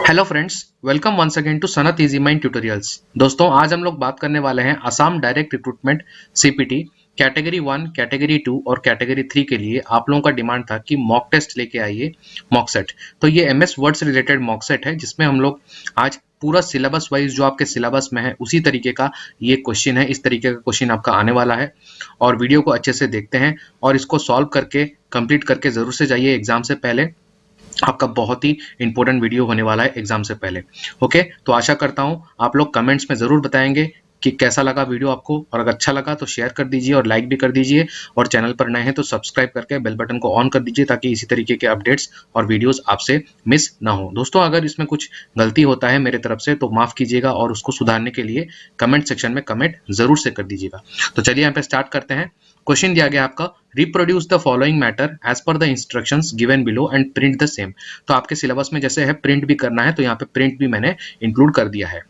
Hello friends, welcome once again to Sanat easy mind tutorials. दोस्तों, आज हम लोग बात करने वाले हैं Assam direct recruitment CPT category 1, category 2 और कैटेगरी 3 के लिए। आप लोगों का डिमांड था कि मॉक टेस्ट लेके आइए, मॉक सेट। तो ये एमएस वर्ड से रिलेटेड मॉक सेट है, जिसमें हम लोग आज पूरा सिलेबस वाइज जो आपके सिलेबस में है उसी तरीके का ये क्वेश्चन है। इस तरीके का क्वेश्चन आपका आने वाला है और वीडियो को अच्छे से देखते हैं और इसको सॉल्व करके कंप्लीट करके जरूर से जाइए एग्जाम से पहले। आपका बहुत ही इंपॉर्टेंट वीडियो होने वाला है एग्जाम से पहले। ओके, तो आशा करता हूं आप लोग कमेंट्स में जरूर बताएंगे कि कैसा लगा वीडियो आपको, और अगर अच्छा लगा तो शेयर कर दीजिए और लाइक भी कर दीजिए, और चैनल पर नए हैं तो सब्सक्राइब करके बेल बटन को ऑन कर दीजिए ताकि इसी तरीके के अपडेट्स और वीडियोस आपसे मिस ना हो। दोस्तों, अगर इसमें कुछ गलती होता है मेरे तरफ से तो माफ कीजिएगा, और उसको सुधारने के लिए कमेंट सेक्शन में कमेंट जरूर से कर दीजिएगा। तो चलिए यहाँ पे स्टार्ट करते हैं। क्वेश्चन दिया गया आपका, reproduce the following matter as per the instructions given below and print the same. तो आपके सिलेबस में जैसे है प्रिंट भी करना है, तो यहाँ पे प्रिंट भी मैंने इंक्लूड कर दिया है।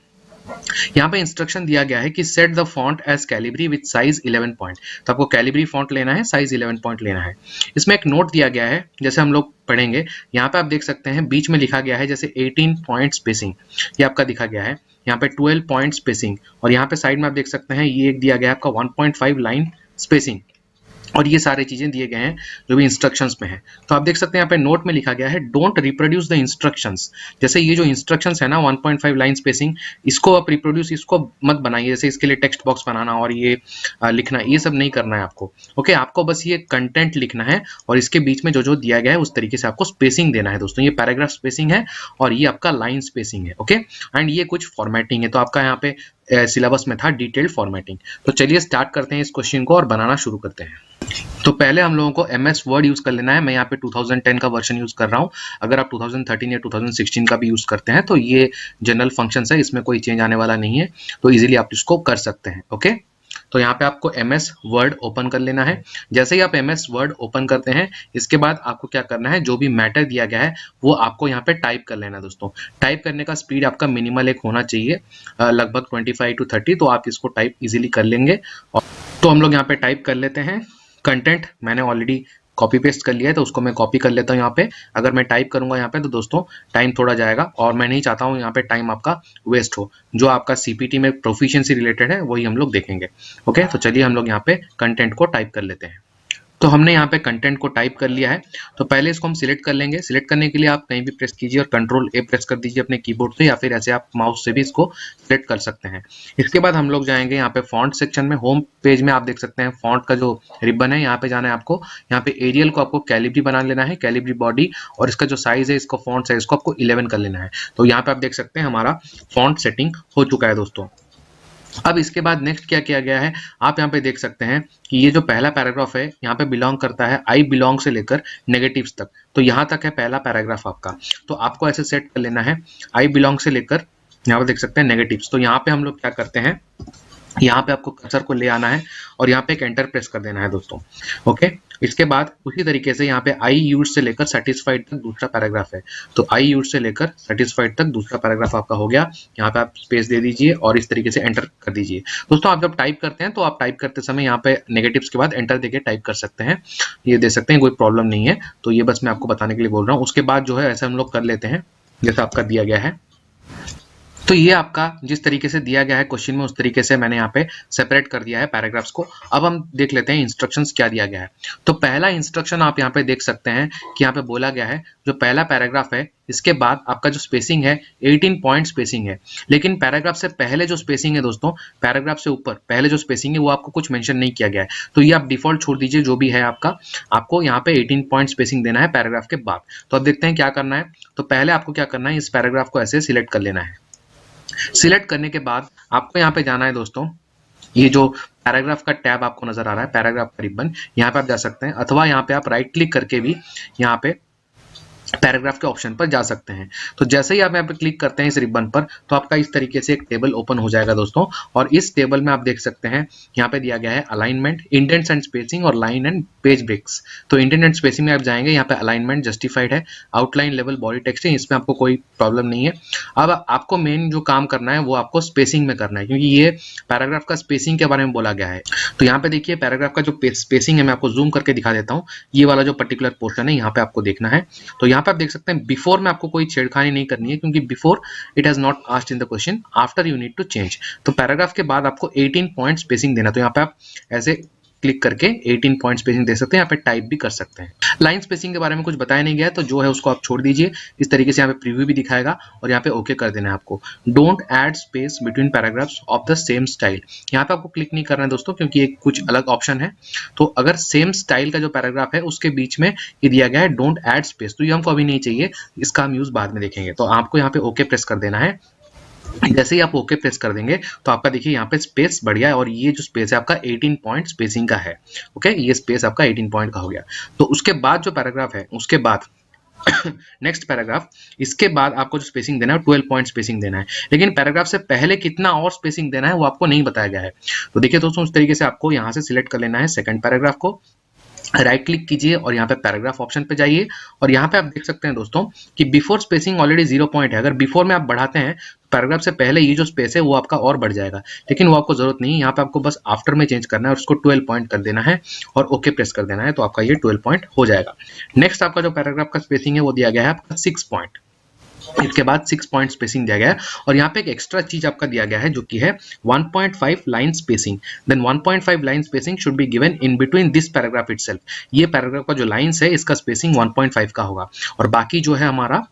यहाँ पे इंस्ट्रक्शन दिया गया है कि set the font as Calibri with size 11 point. तो आपको कैलिब्री फॉन्ट लेना है, साइज 11 पॉइंट लेना है। इसमें एक नोट दिया गया है, जैसे हम लोग पढ़ेंगे। यहाँ पे आप देख सकते हैं बीच में लिखा गया है जैसे 18 पॉइंट स्पेसिंग, ये आपका दिखा गया है। यहाँ पे 12 पॉइंट स्पेसिंग, और यहाँ पे साइड में आप देख सकते हैं ये एक दिया गया है आपका 1.5 लाइन स्पेसिंग, और ये सारे चीजें दिए गए हैं जो भी इंस्ट्रक्शंस में है। तो आप देख सकते हैं यहाँ पे नोट में लिखा गया है डोंट रिप्रोड्यूस द इंस्ट्रक्शंस। जैसे ये जो इंस्ट्रक्शंस है ना 1.5 लाइन स्पेसिंग, इसको आप रिप्रोड्यूस इसको मत बनाइए। जैसे इसके लिए टेक्स्ट बॉक्स बनाना और ये लिखना, ये सब नहीं करना है आपको। ओके, आपको बस ये कंटेंट लिखना है और इसके बीच में जो जो दिया गया है उस तरीके से आपको स्पेसिंग देना है। दोस्तों, ये पैराग्राफ स्पेसिंग है और ये आपका लाइन स्पेसिंग है। ओके, एंड ये कुछ फॉर्मेटिंग है। तो आपका यहाँ पे सिलेबस में था डिटेल्ड फॉर्मेटिंग। तो चलिए स्टार्ट करते हैं इस क्वेश्चन को और बनाना शुरू करते हैं। तो पहले हम लोगों को एमएस वर्ड यूज कर लेना है। मैं यहाँ पे 2010 का वर्जन यूज कर रहा हूँ। अगर आप 2013 या 2016 का भी यूज करते हैं तो ये जनरल फंक्शंस है, इसमें कोई चेंज आने वाला नहीं है, तो इजीली आप इसको कर सकते हैं। ओके, तो यहाँ पे आपको एमएस वर्ड ओपन कर लेना है। जैसे ही आप एमएस वर्ड ओपन करते हैं, इसके बाद आपको क्या करना है, जो भी मैटर दिया गया है वो आपको यहाँ पे टाइप कर लेना है। दोस्तों, टाइप करने का स्पीड आपका मिनिमल एक होना चाहिए, लगभग 25 to 30, तो आप इसको टाइप इजीली कर लेंगे। तो हम लोग यहाँ पे टाइप कर लेते हैं। कंटेंट मैंने ऑलरेडी कॉपी पेस्ट कर लिया है, तो उसको मैं कॉपी कर लेता हूँ यहाँ पे। अगर मैं टाइप करूंगा यहाँ पे तो दोस्तों टाइम थोड़ा जाएगा, और मैं नहीं चाहता हूँ यहाँ पे टाइम आपका वेस्ट हो। जो आपका सीपीटी में प्रोफिशिएंसी रिलेटेड है वही हम लोग देखेंगे। ओके, तो चलिए हम लोग यहाँ पे कंटेंट को टाइप कर लेते हैं। तो हमने यहाँ पे कंटेंट को टाइप कर लिया है। तो पहले इसको हम सिलेक्ट कर लेंगे। सिलेक्ट करने के लिए आप कहीं भी प्रेस कीजिए और कंट्रोल ए प्रेस कर दीजिए अपने कीबोर्ड से, या फिर ऐसे आप माउस से भी इसको सिलेक्ट कर सकते हैं। इसके बाद हम लोग जाएंगे यहाँ पे फॉन्ट सेक्शन में। होम पेज में आप देख सकते हैं फॉन्ट का जो रिबन है, यहाँ पे जाना है आपको। यहाँ पे एरियल को आपको कैलिब्री बना लेना है, कैलिब्री बॉडी, और इसका जो साइज है, इसको फॉन्ट साइज को आपको 11 कर लेना है। तो यहाँ पे आप देख सकते हैं हमारा फॉन्ट सेटिंग हो चुका है दोस्तों। अब इसके बाद नेक्स्ट क्या किया गया है, आप यहाँ पे देख सकते हैं कि ये जो पहला पैराग्राफ है यहाँ पे बिलोंग करता है आई बिलोंग से लेकर नेगेटिव्स तक। तो यहाँ तक है पहला पैराग्राफ आपका। तो आपको ऐसे सेट कर लेना है, आई बिलोंग से लेकर यहाँ पे देख सकते हैं नेगेटिव्स। तो यहाँ पे हम लोग क्या करते हैं, यहाँ पे आपको कर्सर को ले आना है और यहाँ पे एक एंटर प्रेस कर देना है दोस्तों। ओके, इसके बाद उसी तरीके से यहाँ पे आई यूज से लेकर सेटिस्फाइड तक दूसरा पैराग्राफ है। तो आई यूज से लेकर सेटिस्फाइड तक दूसरा पैराग्राफ आपका हो गया। यहाँ पे आप स्पेस दे दीजिए और इस तरीके से एंटर कर दीजिए। दोस्तों, आप जब टाइप करते हैं तो आप टाइप करते समय यहाँ पे नेगेटिव्स के बाद एंटर देके टाइप कर सकते हैं, ये दे सकते हैं, कोई प्रॉब्लम नहीं है। तो ये बस मैं आपको बताने के लिए बोल रहा हूँ। उसके बाद जो है ऐसे हम लोग कर लेते हैं जैसा आपका दिया गया है। तो ये आपका जिस तरीके से दिया गया है क्वेश्चन में, उस तरीके से मैंने यहाँ पे सेपरेट कर दिया है पैराग्राफ्स को। अब हम देख लेते हैं इंस्ट्रक्शंस क्या दिया गया है। तो पहला इंस्ट्रक्शन आप यहाँ पे देख सकते हैं कि यहाँ पे बोला गया है जो पहला पैराग्राफ है, इसके बाद आपका जो स्पेसिंग है 18 पॉइंट स्पेसिंग है। लेकिन पैराग्राफ से पहले जो स्पेसिंग है दोस्तों, पैराग्राफ से ऊपर पहले जो स्पेसिंग है वो आपको कुछ मेंशन नहीं किया गया है। तो ये आप डिफॉल्ट छोड़ दीजिए, जो भी है आपका, आपको यहाँ पे 18 पॉइंट स्पेसिंग देना है पैराग्राफ के बाद। तो अब देखते हैं क्या करना है। तो पहले आपको क्या करना है, इस पैराग्राफ को ऐसे सिलेक्ट कर लेना है। सिलेक्ट करने के बाद आपको यहाँ पे जाना है दोस्तों, ये जो पैराग्राफ का टैब आपको नजर आ रहा है, पैराग्राफ का रिबन, यहाँ पे आप जा सकते हैं, अथवा यहाँ पे आप राइट क्लिक करके भी यहाँ पे पैराग्राफ के ऑप्शन पर जा सकते हैं। तो जैसे ही आप यहाँ पे क्लिक करते हैं इस रिबन पर, तो आपका इस तरीके से एक टेबल ओपन हो जाएगा दोस्तों। और इस टेबल में आप देख सकते हैं यहाँ पे दिया गया है अलाइनमेंट, इंडेंट्स एंड स्पेसिंग और लाइन एंड पेज ब्रेक्स। तो इंटरनेट स्पेसिंग में आप जाएंगे, यहाँ पे अलाइनमेंट जस्टिफाइड है, आउटलाइन लेवल बॉडी टेक्स्ट है, इसमें आपको कोई प्रॉब्लम नहीं है। अब आपको मेन जो काम करना है वो आपको स्पेसिंग में करना है, क्योंकि ये पैराग्राफ का स्पेसिंग के बारे में बोला गया है। तो यहाँ पे देखिए पैराग्राफ का जो स्पेसिंग है, मैं आपको जूम करके दिखा देता हूँ। ये वाला जो पर्टिकुलर पोर्शन है यहाँ पे आपको देखना है। तो यहाँ पे आप देख सकते हैं बिफोर में आपको कोई छेड़खानी नहीं करनी है, क्योंकि before it has not asked in the question, after you need to change. तो पैराग्राफ के बाद आपको 18 पॉइंट स्पेसिंग देना। तो यहाँ पे आप ऐसे क्लिक करके 18 पॉइंट स्पेसिंग दे सकते हैं, यहाँ पे टाइप भी कर सकते हैं। लाइन स्पेसिंग के बारे में कुछ बताया नहीं गया है, तो जो है उसको आप छोड़ दीजिए। इस तरीके से यहाँ पे प्रीव्यू भी दिखाएगा और यहाँ पे ओके कर देना है आपको। Don't add space between paragraphs of the same style, यहाँ पे आपको क्लिक नहीं करना है दोस्तों, क्योंकि एक कुछ अलग ऑप्शन है। तो अगर सेम स्टाइल का जो पैराग्राफ है उसके बीच में ये दिया गया है डोंट ऐड स्पेस, तो ये हमको अभी नहीं चाहिए, इसका हम यूज बाद में देखेंगे। तो आपको यहाँ पे ओके प्रेस कर देना है। जैसे ही आप ओके प्रेस कर देंगे तो आपका देखिए यहाँ पे स्पेस बढ़ गया है, और ये जो स्पेस है आपका 18 पॉइंट स्पेसिंग का है। ओके, ये स्पेस आपका 18 पॉइंट का हो गया। तो उसके बाद जो पैराग्राफ है, उसके बाद नेक्स्ट पैराग्राफ, इसके बाद आपको जो स्पेसिंग देना है 12 पॉइंट स्पेसिंग देना है। लेकिन पैराग्राफ से पहले कितना और स्पेसिंग देना है वो आपको नहीं बताया गया है। तो देखिए दोस्तों, उस तरीके से आपको यहाँ से सिलेक्ट कर लेना है सेकंड पैराग्राफ को, राइट क्लिक कीजिए और यहाँ पे पैराग्राफ ऑप्शन पे जाइए, और यहाँ पे आप देख सकते हैं दोस्तों कि बिफोर स्पेसिंग ऑलरेडी 0 पॉइंट है। अगर बिफोर में आप बढ़ाते हैं पैराग्राफ से पहले ये जो स्पेस है वो आपका और बढ़ जाएगा, लेकिन वो आपको जरूरत नहीं है। यहाँ पे आपको बस आफ्टर में चेंज करना है और उसको 12 पॉइंट कर देना है और ओके प्रेस कर देना है, तो आपका ये 12 पॉइंट हो जाएगा। नेक्स्ट आपका जो पैराग्राफ का स्पेसिंग है वो दिया गया है आपका 6 पॉइंट। इसके बाद 6 पॉइंट स्पेसिंग दिया गया है, और यहाँ पे एक एक्स्ट्रा चीज आपका दिया गया है जो कि है 1.5 line spacing. Then 1.5 line spacing should be given in between this paragraph itself. ये पैराग्राफ का जो लाइंस है इसका स्पेसिंग 1.5 का होगा, और बाकी जो है हमारा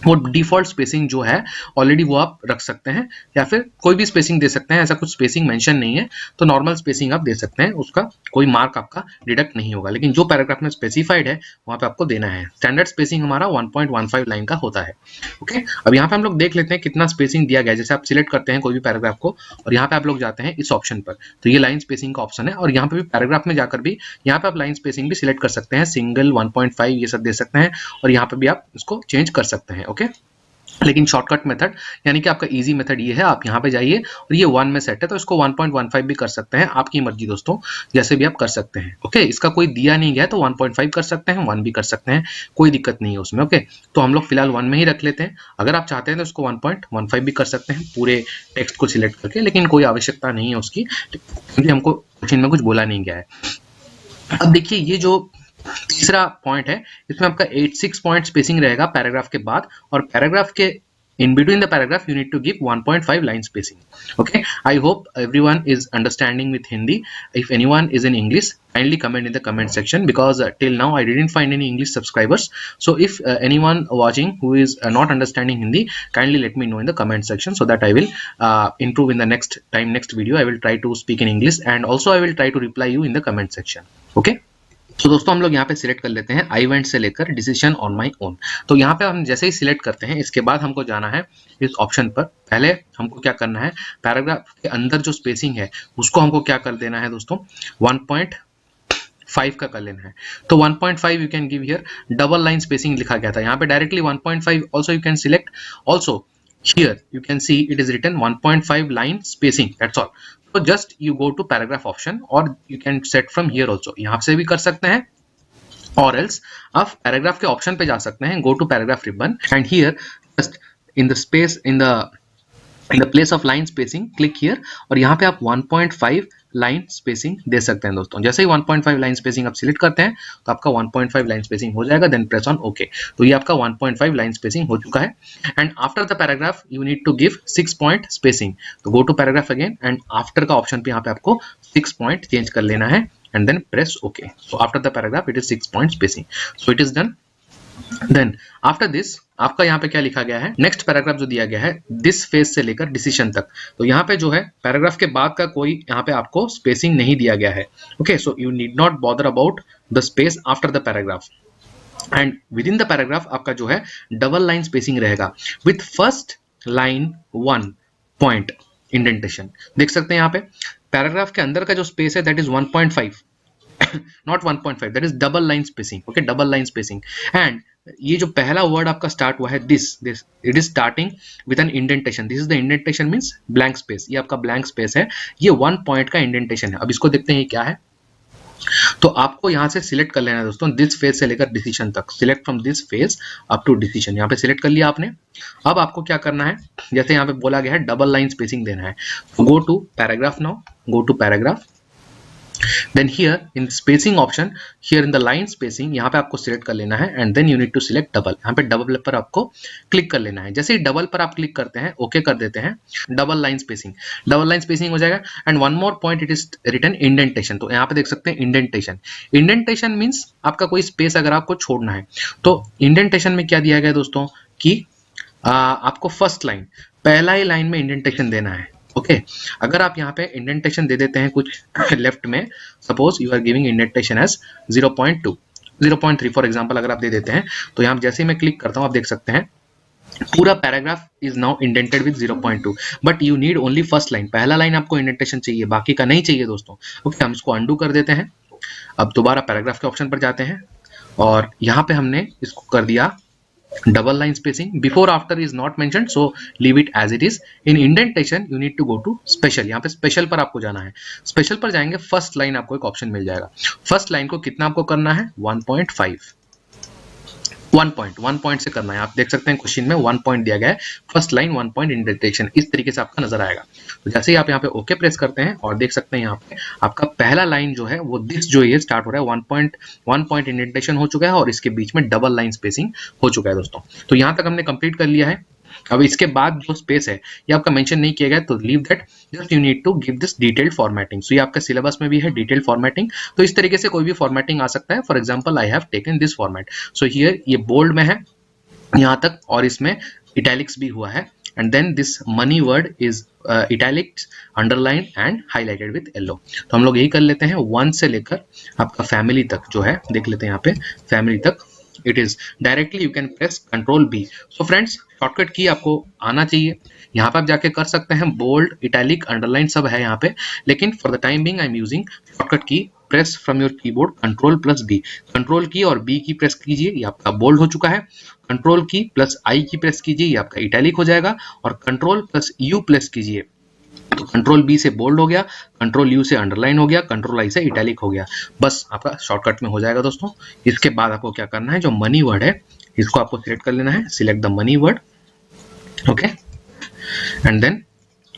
वो डिफॉल्ट स्पेसिंग जो है ऑलरेडी वो आप रख सकते हैं, या फिर कोई भी स्पेसिंग दे सकते हैं। ऐसा कुछ स्पेसिंग मेंशन नहीं है, तो नॉर्मल स्पेसिंग आप दे सकते हैं, उसका कोई मार्क आपका डिडक्ट नहीं होगा। लेकिन जो पैराग्राफ में स्पेसिफाइड है वहां पे आपको देना है। स्टैंडर्ड स्पेसिंग हमारा 1.15 लाइन का होता है। ओके, अब यहाँ पे हम लोग देख लेते हैं कितना स्पेसिंग दिया गया है। जैसे आप सिलेक्ट करते हैं कोई भी पैराग्राफ को और यहाँ पे आप लोग जाते हैं इस ऑप्शन पर, तो ये लाइन स्पेसिंग का ऑप्शन है, और यहाँ पे भी पैराग्राफ में जाकर भी यहाँ पे आप लाइन स्पेसिंग भी सिलेक्ट कर सकते हैं, सिंगल 1.5 ये सब दे सकते हैं, और यहाँ पे भी आप इसको चेंज कर सकते हैं। ओके, लेकिन शॉर्टकट मेथड यानी कि आपका इजी मेथड ये है, आप यहाँ पे जाइए और ये 1 में सेट है, तो इसको 1.15 भी कर सकते हैं, आपकी मर्जी दोस्तों, जैसे भी आप कर सकते हैं। ओके, इसका कोई दिया नहीं गया है, तो 1.5 कर सकते हैं, 1 भी कर सकते हैं, कोई दिक्कत नहीं है उसमें। ओके, तो हम लोग फिलहाल 1 में ही रख लेते हैं। अगर आप चाहते हैं तो इसको 1.15 भी कर सकते हैं पूरे टेक्स्ट को सिलेक्ट करके, लेकिन कोई आवश्यकता नहीं है उसकी, क्योंकि हमको क्वेश्चन में कुछ बोला नहीं गया है। अब देखिए ये जो तीसरा पॉइंट है, इसमें आपका 6 पॉइंट स्पेसिंग रहेगा पैराग्राफ के बाद, और पैराग्राफ के in between the paragraph you need to give 1.5 line spacing. Okay, I hope everyone is understanding with Hindi. If anyone is in English, kindly comment in the comment section, because till now I didn't find any English subscribers. So if anyone watching who is not understanding Hindi, kindly let me know in the comment section, so that I will improve in the next video. I will try to speak in English, and also I will try to reply you in the comment section. Okay, तो दोस्तों हम लोग यहाँ पे select कर लेते हैं I went से लेकर डिसीजन ऑन माई ओन। तो यहाँ पे हम जैसे ही सिलेक्ट करते हैं, इसके बाद हमको जाना है इस ऑप्शन पर। पहले हमको क्या करना है, पैराग्राफ के अंदर जो स्पेसिंग है उसको हमको क्या कर देना है दोस्तों, 1.5 का कर लेना है। तो 1.5 you can give here, double line spacing लिखा गया था यहाँ पे directly 1.5 also you can select. Also here you can see it is written 1.5 line spacing, that's all. So just you go to paragraph option, or you can set from here also, यहाँ से भी कर सकते हैं, और else आप paragraph के option पे जा सकते हैं, go to paragraph ribbon, and here just in the space in the place of line spacing click here, और यहाँ पे आप 1.5 लाइन स्पेसिंग दे सकते हैं दोस्तों। जैसे ही 1.5 लाइन स्पेसिंग आप सिलेक्ट करते हैं तो आपका 1.5 लाइन स्पेसिंग हो जाएगा, देन प्रेस ऑन ओके। तो ये आपका 1.5 लाइन स्पेसिंग हो चुका है। And after the paragraph you need to give 6 point spacing. तो go to paragraph again, and after का ऑप्शन पे यहाँ पे आपको 6 पॉइंट चेंज कर लेना है, and then press okay. So after the paragraph it is 6 point spacing, so it is done. Then after this आपका यहाँ पे क्या लिखा गया है, नेक्स्ट पैराग्राफ जो दिया गया है दिस फेज से लेकर डिसीजन तक। तो यहाँ पे जो है पैराग्राफ के बाद का कोई यहाँ पे आपको स्पेसिंग नहीं दिया गया है। Okay, so you need not bother about the space after the paragraph, and with in the paragraph आपका जो है डबल लाइन स्पेसिंग रहेगा with first line 1 point indentation. देख सकते हैं यहाँ पे पैराग्राफ के अंदर का जो स्पेस है that is 1.5 not 1.5, that is double line spacing. Okay, double line spacing. And ये जो पहला वर्ड आपका स्टार्ट हुआ है this it is starting with an indentation. This is the indentation means blank space. ये आपका blank space है, ये 1 पॉइंट का इंडेंटेशन है। अब इसको देखते हैं ये क्या है। तो आपको यहाँ से सिलेक्ट कर लेना है दोस्तों, दिस फेज से लेकर डिसीजन तक, select from this phase up to decision. यहाँ पे सिलेक्ट कर लिया आपने। अब आपको क्या करना है, जैसे यहाँ पे बोला गया है डबल लाइन स्पेसिंग देना है, go to paragraph now, go to paragraph, then here in spacing option, here in the line spacing, यहाँ पे आपको सिलेक्ट कर लेना है and then you need to select double. यहाँ पे डबल पर आपको क्लिक कर लेना है। जैसे ही डबल पर आप क्लिक करते हैं, ओके कर देते हैं, डबल लाइन स्पेसिंग हो जाएगा। And one more point, it is written indentation. तो यहाँ पे देख सकते हैं इंडेंटेशन। इंडेंटेशन मीन्स आपका कोई स्पेस अगर आपको छोड़ना है, तो इंडेंटेशन में क्या दिया गया दोस्तों कि आपको फर्स्ट लाइन, पहला ही लाइन में इंडेंटेशन देना है। ओके अगर आप यहाँ पे इंडेंटेशन दे देते हैं कुछ लेफ्ट में, suppose you are giving indentation as 0.2 0.3 for example अगर आप दे देते हैं, तो यहाँ जैसे ही मैं क्लिक करता हूँ आप देख सकते हैं पूरा paragraph is now indented with 0.2, but you need only first line, पहला लाइन आपको इंडेंटेशन चाहिए, बाकी का नहीं चाहिए दोस्तों। ओके हम इसको अंडू कर देते हैं। अब दोबारा पैराग्राफ के ऑप्शन पर जाते हैं और यहाँ पे हमने इसको कर दिया double line spacing, before after is not mentioned, so leave it as it is. In indentation you need to go to special, यहाँ पे स्पेशल पर आपको जाना है। स्पेशल पर जाएंगे, फर्स्ट लाइन आपको एक ऑप्शन मिल जाएगा। फर्स्ट लाइन को कितना आपको करना है, 1.5, 1 पॉइंट से करना है। आप देख सकते हैं क्वेश्चन में 1 पॉइंट दिया गया है, फर्स्ट लाइन 1 पॉइंट इंडेंटेशन, इस तरीके से आपका नजर आएगा। तो जैसे ही आप यहाँ पे ओके प्रेस करते हैं और देख सकते हैं यहाँ पे आपका पहला लाइन जो है वो दिस जो ये स्टार्ट हो रहा है, 1 पॉइंट इंडेंटेशन हो चुका है और इसके बीच में डबल लाइन स्पेसिंग हो चुका है दोस्तों। तो यहाँ तक हमने कंप्लीट कर लिया है। अब इसके बाद जो स्पेस है ये आपका मेंशन नहीं किया गया, तो leave that, just you need to give this detailed formatting. So ये आपका सिलेबस में भी है डिटेल्ड फॉर्मेटिंग, तो इस तरीके से कोई भी फॉर्मेटिंग आ सकता है। For example I have taken this format, so here ये बोल्ड में है यहाँ तक और इसमें इटैलिक्स भी हुआ है, and then this money word is italics, underline and highlighted with yellow. तो हम लोग यही कर लेते हैं, 1 से लेकर आपका फैमिली तक जो है देख लेते हैं। यहाँ पे फैमिली तक it is directly you can press control B. So friends shortcut की आपको आना चाहिए, यहाँ पर आप जाके कर सकते हैं, बोल्ड इटैलिक अंडरलाइन सब है यहाँ पे, लेकिन for the time being I am using shortcut key, press from your keyboard control plus B, control key और बी की प्रेस कीजिए, ये आपका बोल्ड हो चुका है। कंट्रोल की प्लस आई की प्रेस कीजिए, ये आपका इटैलिक हो जाएगा, और कंट्रोल प्लस यू प्रेस कीजिए तो कंट्रोल बी से बोल्ड हो गया, कंट्रोल यू से अंडरलाइन हो गया, कंट्रोल आई से इटैलिक हो गया। बस आपका शॉर्टकट में हो जाएगा दोस्तों। इसके बाद आपको क्या करना है, जो मनी वर्ड है इसको आपको सिलेक्ट कर लेना है, select the money word. Okay and then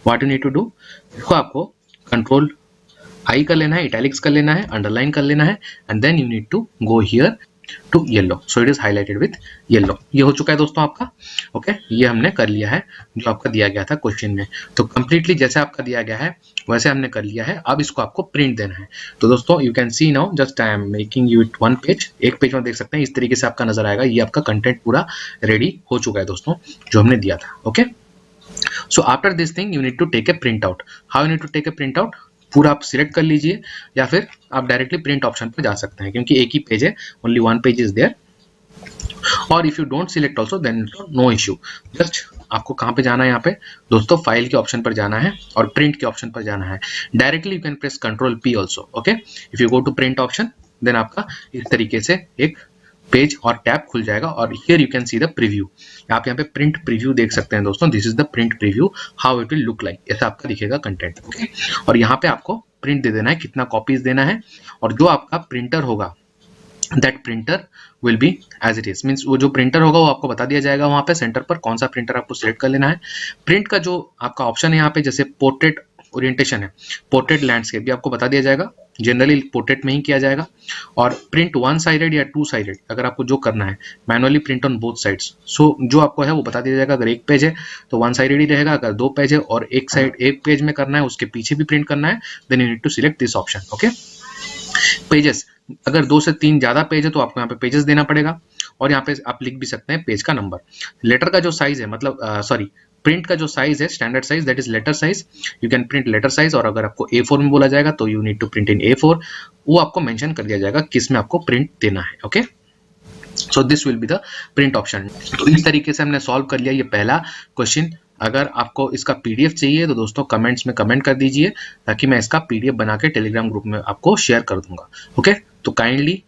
what you need to do, इसको आपको कंट्रोल आई कर लेना है, इटैलिक्स कर लेना है, अंडरलाइन कर लेना है, and then you need to go here to yellow, so it is highlighted with yellow. ये हो चुका है दोस्तों आपका। ओके ये हमने कर लिया है जो आपका दिया गया था क्वेश्चन में। तो कंप्लीटली जैसे आपका दिया गया है वैसे हमने कर लिया है। अब इसको आपको प्रिंट देना है। तो दोस्तों you can see now, just I am making you it 1 page, एक पेज में देख सकते हैं इस तरीके से आपका नजर आएगा। ये आपका कंटेंट पूरा रेडी हो चुका है दोस्तों जो हमने दिया था। Okay so after this thing you need to take a print out. How you need to take a print out, पूरा आप सिलेक्ट कर लीजिए या फिर आप डायरेक्टली प्रिंट ऑप्शन पर जा सकते हैं, क्योंकि एक ही पेज है, ओनली 1 पेज इज देयर। और if you don't select also then no issue. Just आपको कहाँ पे जाना है, यहाँ पे दोस्तों फाइल के ऑप्शन पर जाना है और प्रिंट के ऑप्शन पर जाना है। Directly you can press control P also. Okay if you go to print option then आपका इस तरीके से एक पेज और टैब खुल जाएगा, और here you can see the preview. आप यहाँ पे प्रिंट प्रीव्यू देख सकते हैं दोस्तों, this is the print preview, how it will look like, ऐसा आपका दिखेगा कंटेंट। ओके और यहाँ पे आपको प्रिंट दे देना है, कितना कॉपीज देना है, और जो आपका प्रिंटर होगा that printer will be as it is, means वो जो प्रिंटर होगा वो आपको बता दिया जाएगा वहाँ पे सेंटर पर कौन सा प्रिंटर आपको सिलेक्ट कर लेना है। प्रिंट का जो आपका ऑप्शन है यहाँ पे, जैसे पोर्ट्रेट ओरिएंटेशन है, पोर्ट्रेट लैंडस्केप भी आपको बता दिया जाएगा, जनरली पोर्ट्रेट में ही किया जाएगा। और प्रिंट 1 साइडेड या 2 साइडेड अगर आपको जो करना है, manually print on both sides, so जो आपको है वो बता दिया जाएगा। अगर एक पेज है तो 1 साइडेड ही रहेगा, अगर 2 पेज है और एक पेज में करना है उसके पीछे भी प्रिंट करना है, then you need to select this option. Okay pages, अगर 2 से 3 ज्यादा पेज है तो आपको यहाँ पे पेजेस देना पड़ेगा, और यहाँ पे आप लिख भी सकते हैं पेज का नंबर। लेटर का जो साइज है, मतलब सॉरी प्रिंट का जो साइज है, standard size that is letter size, you can print letter size. और अगर आपको A4 में बोला जाएगा तो you need to print in A4, वो आपको मेंशन कर दिया जाएगा किस में आपको प्रिंट देना है। Okay so this will be the print option. तो इस तरीके से हमने सॉल्व कर लिया ये पहला क्वेश्चन। अगर आपको इसका PDF चाहिए तो दोस्तों कमेंट्स में कमेंट कर दीजिए, ताकि मैं इसका PDF बना के टेलीग्राम ग्रुप में आपको शेयर कर दूंगा। ओके तो kindly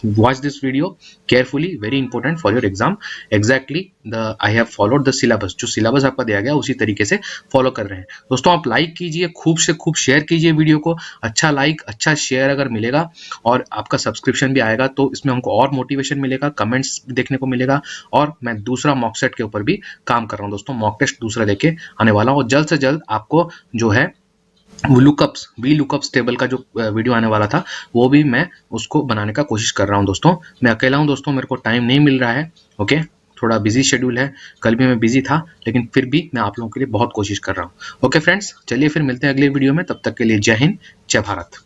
watch this video carefully, very important for your exam. Exactly I have followed the syllabus, जो syllabus आपका दिया गया उसी तरीके से फॉलो कर रहे हैं। दोस्तों आप लाइक कीजिए, खूब से खूब शेयर कीजिए वीडियो को। अच्छा लाइक अच्छा शेयर अगर मिलेगा और आपका सब्सक्रिप्शन भी आएगा तो इसमें हमको और मोटिवेशन मिलेगा, कमेंट्स देखने को मिलेगा। और मैं दूसरा मॉक सेट के ऊपर भी काम कर रहा हूँ दोस्तों, मॉक टेस्ट दूसरा लेके आने वाला हूँ। जल्द से जल्द आपको जो है लुकअप्स वी लुकअप्स टेबल का जो वीडियो आने वाला था वो भी मैं उसको बनाने का कोशिश कर रहा हूं दोस्तों। मैं अकेला हूं दोस्तों, मेरे को टाइम नहीं मिल रहा है। ओके, थोड़ा बिजी शेड्यूल है, कल भी मैं बिजी था, लेकिन फिर भी मैं आप लोगों के लिए बहुत कोशिश कर रहा हूं। ओके फ्रेंड्स, चलिए फिर मिलते हैं अगले वीडियो में, तब तक के लिए जय हिंद, जय भारत।